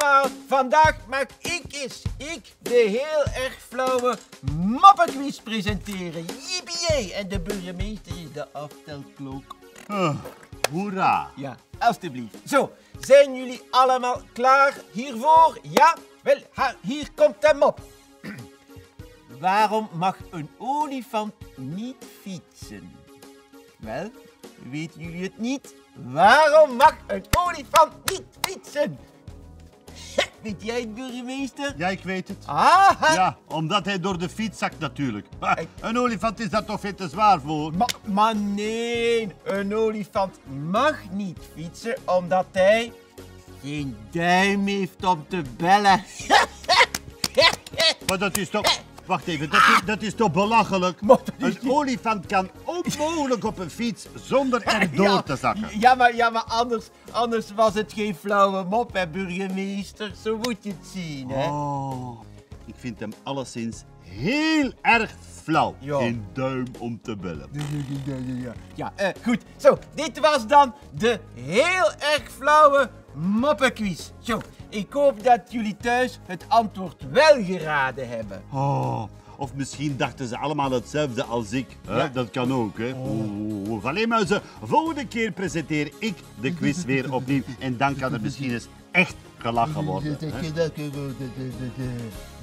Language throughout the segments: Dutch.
allemaal, vandaag maak ik de heel erg flauwe moppenquiz presenteren. Yippie! En de burgemeester is de aftelklok. Hoera. Ja, alstublieft. Zo, zijn jullie allemaal klaar hiervoor? Ja? Wel, hier komt de mop. Waarom mag een olifant niet fietsen? Wel, weten jullie het niet? Waarom mag een olifant niet fietsen? Weet jij het, burgemeester? Ja, ik weet het. Aha! Ja, omdat hij door de fiets zakt natuurlijk. Een olifant is daar toch veel te zwaar voor? Maar nee, een olifant mag niet fietsen omdat hij geen duim heeft om te bellen. Maar dat is toch... Wacht even, dat is toch belachelijk? Een olifant kan onmogelijk op een fiets zonder er door te zakken. Ja, maar anders was het geen flauwe mop, hè, burgemeester. Zo moet je het zien, hè. Oh, ik vind hem alleszins heel erg flauw. Ja. Geen duim om te bellen. Ja, goed. Zo, dit was dan de heel erg flauwe moppenquiz. Zo, ik hoop dat jullie thuis het antwoord wel geraden hebben. Oh, of misschien dachten ze allemaal hetzelfde als ik. Hè? Ja. Dat kan ook, hè. Alleen maar ze. Volgende keer presenteer ik de quiz weer opnieuw. En dan kan er misschien eens echt gelachen worden. Hè?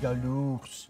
Jaloers.